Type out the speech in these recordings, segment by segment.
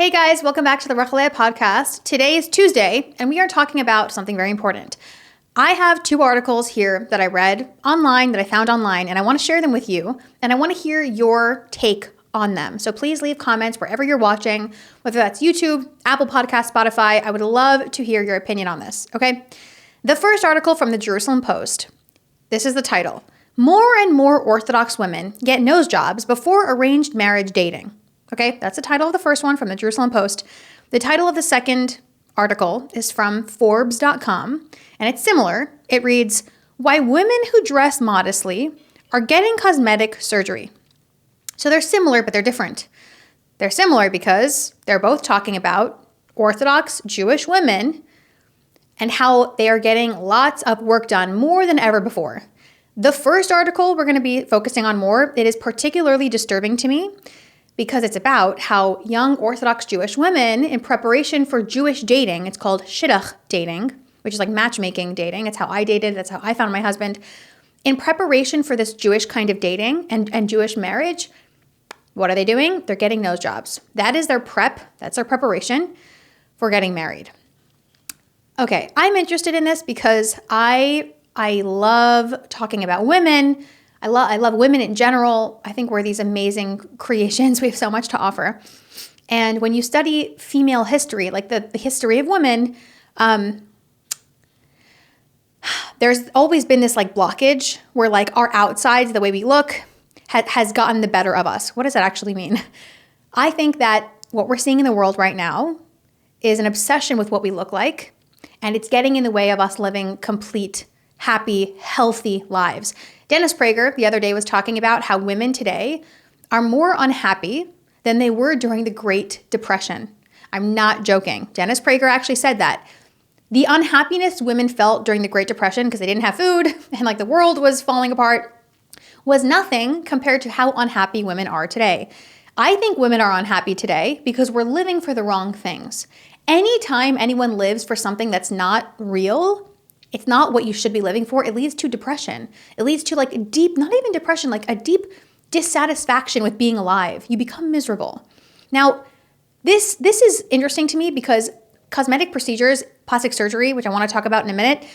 Hey guys, welcome back to the Rachalea podcast. Today is Tuesday, and we are talking about something very important. I have two articles here that I read online, that I found online, and I want to share them with you, and I want to hear your take on them. So please leave comments wherever you're watching, whether that's YouTube, Apple Podcasts, Spotify. I would love to hear your opinion on this, okay? The first article from the Jerusalem Post. This is the title. More and more Orthodox women get nose jobs before arranged marriage dating. Okay, that's the title of the first one from the Jerusalem Post. The title of the second article is from Forbes.com, and it's similar. It reads, Why Women Who Dress Modestly Are Getting Cosmetic Surgery. So they're similar, but they're different. They're similar because they're both talking about Orthodox Jewish women and how they are getting lots of work done more than ever before. The first article we're going to be focusing on more. It is particularly disturbing to me because it's about how young Orthodox Jewish women, in preparation for Jewish dating, it's called shidduch dating, which is like matchmaking dating. It's how I dated. That's how I found my husband. In preparation for this Jewish kind of dating and Jewish marriage, what are they doing? They're getting nose jobs. That is their prep. That's their preparation for getting married. Okay, I'm interested in this because I love talking about women. I love women in general. I think we're these amazing creations. We have so much to offer. And when you study female history, like the history of women, there's always been this like blockage where like our outsides, the way we look, has gotten the better of us. What does that actually mean? I think that what we're seeing in the world right now is an obsession with what we look like, and it's getting in the way of us living complete, happy, healthy lives. Dennis Prager the other day was talking about how women today are more unhappy than they were during the Great Depression. I'm not joking. Dennis Prager actually said that. The unhappiness women felt during the Great Depression because they didn't have food and like the world was falling apart was nothing compared to how unhappy women are today. I think women are unhappy today because we're living for the wrong things. Anytime anyone lives for something that's not real, it's not what you should be living for, it leads to depression. It leads to like a deep, not even depression, like a deep dissatisfaction with being alive. You become miserable. Now, this is interesting to me because cosmetic procedures, plastic surgery, which I want to talk about in a minute,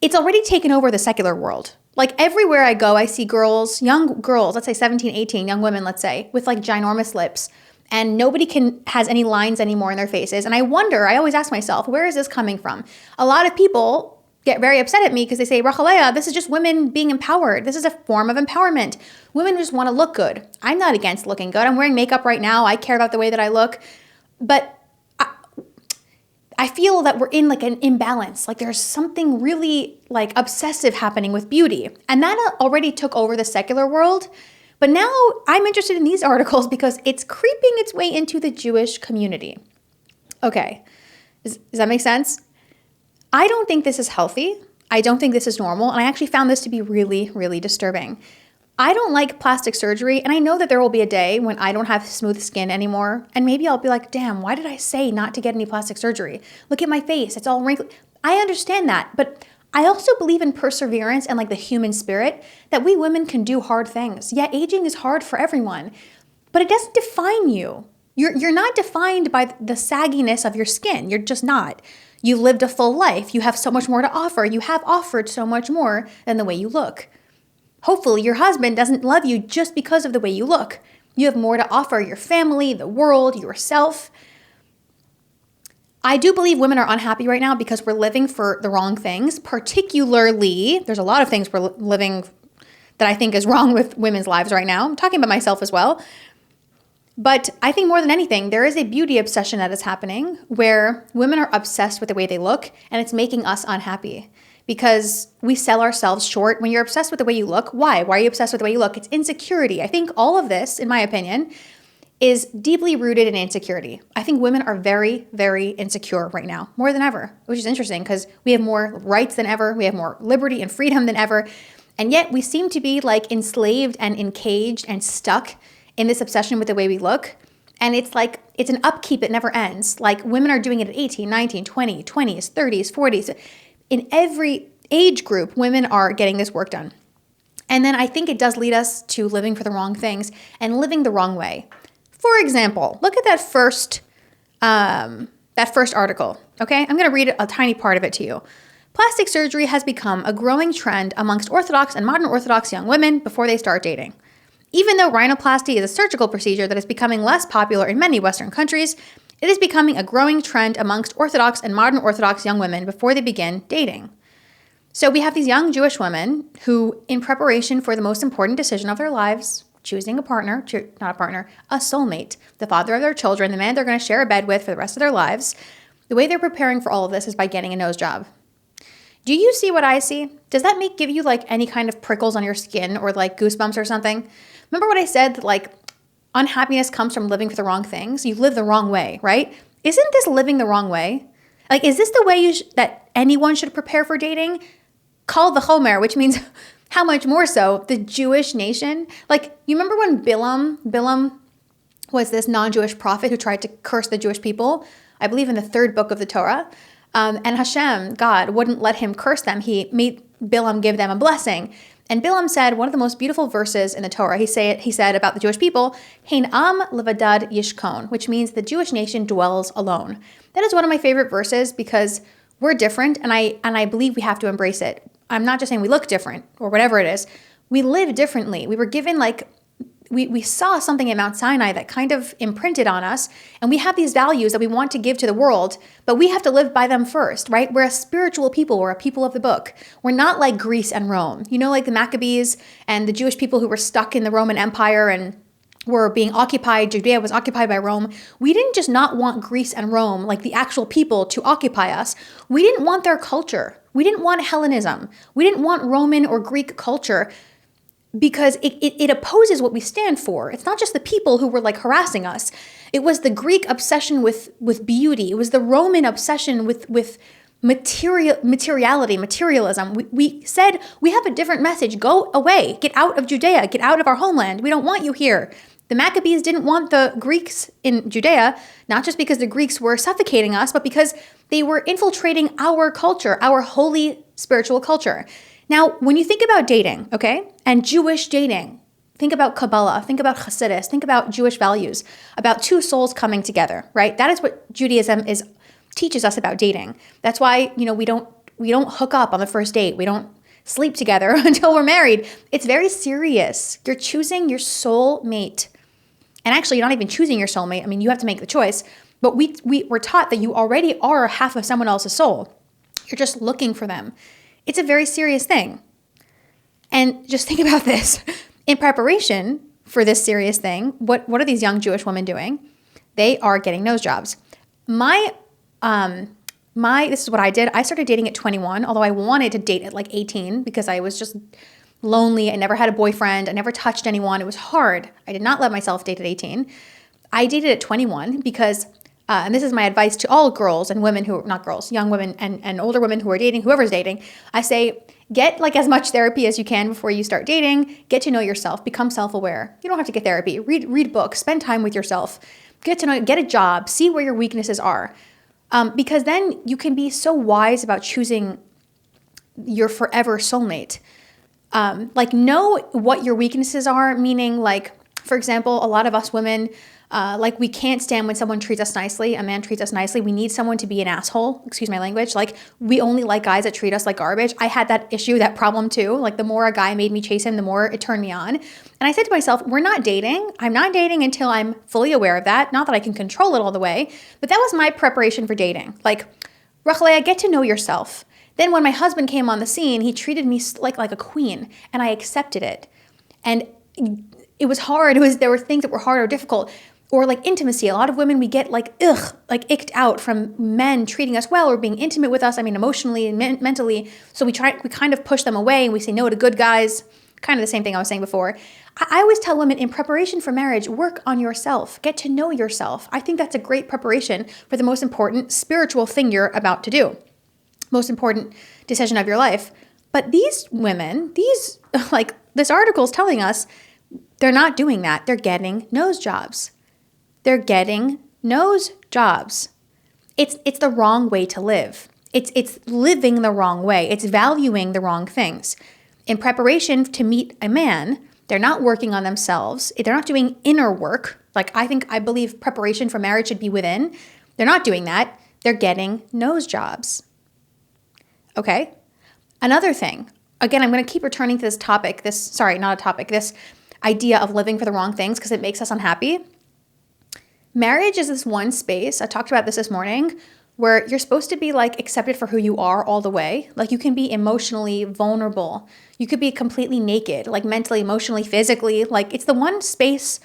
it's already taken over the secular world. Like everywhere I go, I see girls, young girls, let's say 17, 18, young women, let's say, with like ginormous lips. And nobody has any lines anymore in their faces. And I wonder, I always ask myself, where is this coming from? A lot of people get very upset at me because they say, Rachalea, this is just women being empowered. This is a form of empowerment. Women just want to look good. I'm not against looking good. I'm wearing makeup right now. I care about the way that I look. But I feel that we're in like an imbalance. Like there's something really like obsessive happening with beauty. And that already took over the secular world. But now I'm interested in these articles because it's creeping its way into the Jewish community. Okay, does that make sense? I don't think this is healthy. I don't think this is normal. And I actually found this to be really, really disturbing. I don't like plastic surgery. And I know that there will be a day when I don't have smooth skin anymore. And maybe I'll be like, damn, why did I say not to get any plastic surgery? Look at my face. It's all wrinkled. I understand that. But I also believe in perseverance and like the human spirit that we women can do hard things. Yeah, aging is hard for everyone, but it doesn't define you. You're not defined by the sagginess of your skin. You're just not. You lived a full life. You have so much more to offer. You have offered so much more than the way you look. Hopefully your husband doesn't love you just because of the way you look. You have more to offer your family, the world, yourself. I do believe women are unhappy right now because we're living for the wrong things. Particularly, there's a lot of things we're living that I think is wrong with women's lives right now. I'm talking about myself as well. But I think more than anything, there is a beauty obsession that is happening where women are obsessed with the way they look, and it's making us unhappy because we sell ourselves short. When you're obsessed with the way you look, why? Why are you obsessed with the way you look? It's insecurity. I think all of this, in my opinion, is deeply rooted in insecurity. I think women are very, very insecure right now, more than ever, which is interesting because we have more rights than ever. We have more liberty and freedom than ever. And yet we seem to be like enslaved and encaged and stuck in this obsession with the way we look. And it's like, it's an upkeep that never ends. Like women are doing it at 18, 19, 20, 20s, 30s, 40s. In every age group, women are getting this work done. And then I think it does lead us to living for the wrong things and living the wrong way. For example, look at that first That first article, okay? I'm going to read a tiny part of it to you. Plastic surgery has become a growing trend amongst Orthodox and modern Orthodox young women before they start dating. Even though rhinoplasty is a surgical procedure that is becoming less popular in many Western countries, it is becoming a growing trend amongst Orthodox and modern Orthodox young women before they begin dating. So we have these young Jewish women who, in preparation for the most important decision of their lives, choosing a partner, not a partner, a soulmate, the father of their children, the man they're going to share a bed with for the rest of their lives, the way they're preparing for all of this is by getting a nose job. Do you see what I see? Does that give you any kind of prickles on your skin or goosebumps or something? Remember what I said that unhappiness comes from living for the wrong things? You live the wrong way, right? Isn't this living the wrong way? Is this the way that anyone should prepare for dating? Call the Homer, which means how much more so the Jewish nation? You remember when Bilam was this non-Jewish prophet who tried to curse the Jewish people, I believe in the third book of the Torah, and Hashem, God, wouldn't let him curse them. He made Bilam give them a blessing. And Bilam said one of the most beautiful verses in the Torah. He said about the Jewish people, Hein am levadad yishkon, which means the Jewish nation dwells alone. That is one of my favorite verses because we're different, and I believe we have to embrace it. I'm not just saying we look different or whatever it is. We live differently. We were given we saw something at Mount Sinai that kind of imprinted on us, and we have these values that we want to give to the world, but we have to live by them first, right? We're a spiritual people. We're a people of the book. We're not like Greece and Rome. The Maccabees and the Jewish people who were stuck in the Roman Empire and were being occupied. Judea was occupied by Rome. We didn't just not want Greece and Rome, the actual people, to occupy us. We didn't want their culture. We didn't want Hellenism. We didn't want Roman or Greek culture because it opposes what we stand for. It's not just the people who were harassing us. It was the Greek obsession with beauty. It was the Roman obsession with materialism. We said, we have a different message. Go away. Get out of Judea. Get out of our homeland. We don't want you here. The Maccabees didn't want the Greeks in Judea, not just because the Greeks were suffocating us, but because they were infiltrating our culture, our holy spiritual culture. Now, when you think about dating, okay, and Jewish dating, think about Kabbalah, think about Hasidus, think about Jewish values, about two souls coming together, right? That is what Judaism teaches us about dating. That's why, we don't hook up on the first date. We don't sleep together until we're married. It's very serious. You're choosing your soulmate. And actually, you're not even choosing your soulmate. I mean, you have to make the choice. But we're taught that you already are half of someone else's soul. You're just looking for them. It's a very serious thing. And just think about this. In preparation for this serious thing, what are these young Jewish women doing? They are getting nose jobs. This is what I did. I started dating at 21, although I wanted to date at 18 because I was just lonely. I never had a boyfriend. I never touched anyone. It was hard. I did not let myself date at 18. I dated at 21 because, and this is my advice to all girls and women who, not girls, young women and older women who are dating, whoever's dating, I say, get as much therapy as you can before you start dating. Get to know yourself. Become self-aware. You don't have to get therapy. Read books. Spend time with yourself. Get a job. See where your weaknesses are. Because then you can be so wise about choosing your forever soulmate. Know what your weaknesses are, meaning for example, a lot of us women, we can't stand when someone treats us nicely, a man treats us nicely. We need someone to be an asshole, excuse my language. We only like guys that treat us like garbage. I had that problem too. The more a guy made me chase him, the more it turned me on. And I said to myself, we're not dating. I'm not dating until I'm fully aware of that. Not that I can control it all the way, but that was my preparation for dating. Rachelea, get to know yourself. Then when my husband came on the scene, he treated me like a queen, and I accepted it. And it was hard. There were things that were hard or difficult, or intimacy. A lot of women, we get icked out from men treating us well or being intimate with us. I mean, emotionally and mentally. So we kind of push them away and we say no to good guys. Kind of the same thing I was saying before. I always tell women in preparation for marriage, work on yourself. Get to know yourself. I think that's a great preparation for the most important spiritual thing you're about to do. Most important decision of your life. But these women, this article is telling us they're not doing that. They're getting nose jobs. They're getting nose jobs. It's the wrong way to live. It's living the wrong way. It's valuing the wrong things. In preparation to meet a man, they're not working on themselves. They're not doing inner work. I believe preparation for marriage should be within. They're not doing that. They're getting nose jobs. Okay? Another thing, again, I'm going to keep returning to this topic, this idea of living for the wrong things because it makes us unhappy. Marriage is this one space, I talked about this morning, where you're supposed to be like accepted for who you are all the way. Like you can be emotionally vulnerable. You could be completely naked, like mentally, emotionally, physically. Like it's the one space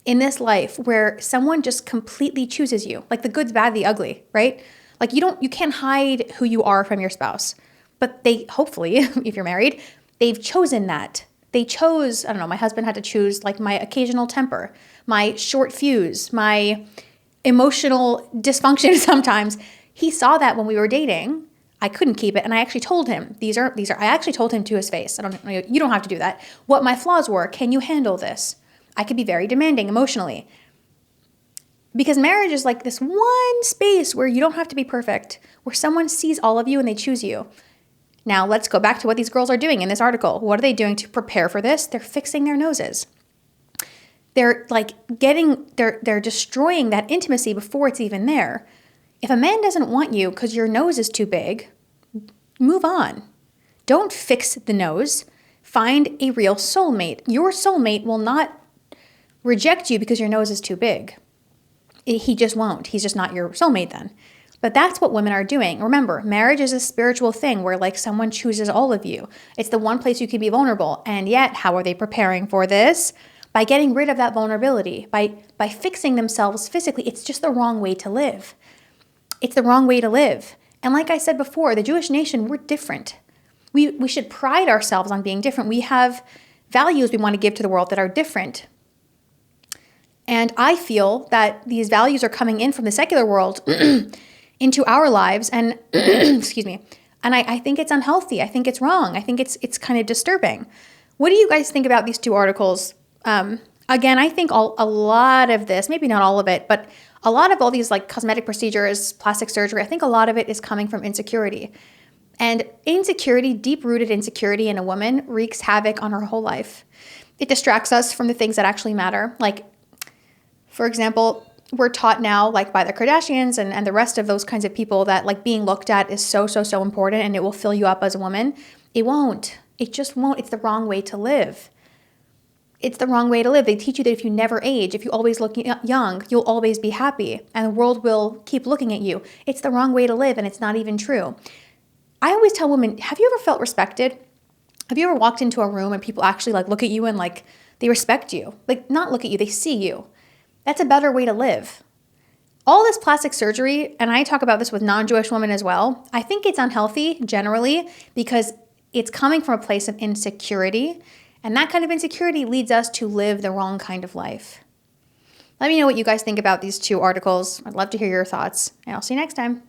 in this life where someone just completely chooses you, like the good, bad, the ugly, right? Like you can't hide who you are from your spouse. But they, hopefully, if you're married, they've chosen that. They chose, I don't know, my husband had to choose like my occasional temper, my short fuse, my emotional dysfunction sometimes. He saw that when we were dating. I couldn't keep it. And I actually told him, I actually told him to his face. You don't have to do that. What my flaws were. Can you handle this? I could be very demanding emotionally. Because marriage is like this one space where you don't have to be perfect, where someone sees all of you and they choose you. Now let's go back to what these girls are doing in this article. What are they doing to prepare for this? They're fixing their noses. They're they're destroying that intimacy before it's even there. If a man doesn't want you because your nose is too big, move on. Don't fix the nose. Find a real soulmate. Your soulmate will not reject you because your nose is too big. He just won't. He's just not your soulmate then. But that's what women are doing. Remember, marriage is a spiritual thing where like someone chooses all of you. It's the one place you can be vulnerable. And yet, how are they preparing for this? By getting rid of that vulnerability, by fixing themselves physically. It's just the wrong way to live. It's the wrong way to live. And like I said before, the Jewish nation, we're different. We should pride ourselves on being different. We have values we want to give to the world that are different. And I feel that these values are coming in from the secular world into our lives, and excuse me, and I think it's unhealthy. I think it's wrong. I think it's kind of disturbing. What do you guys think about these two articles? Again, I think a lot of this, maybe not all of it, but a lot of all these like cosmetic procedures, plastic surgery, I think a lot of it is coming from insecurity. And insecurity, deep-rooted insecurity in a woman wreaks havoc on her whole life. It distracts us from the things that actually matter. Like, for example, we're taught now, like by the Kardashians and the rest of those kinds of people, that like being looked at is so important and it will fill you up as a woman. It won't. It just won't. It's the wrong way to live. It's the wrong way to live. They teach you that if you never age, if you always look young, you'll always be happy and the world will keep looking at you. It's the wrong way to live and it's not even true. I always tell women, have you ever felt respected? Have you ever walked into a room and people actually like look at you and like they respect you? Like not look at you, they see you. That's a better way to live. All this plastic surgery, and I talk about this with non-Jewish women as well, I think it's unhealthy generally because it's coming from a place of insecurity. And that kind of insecurity leads us to live the wrong kind of life. Let me know what you guys think about these two articles. I'd love to hear your thoughts, and I'll see you next time.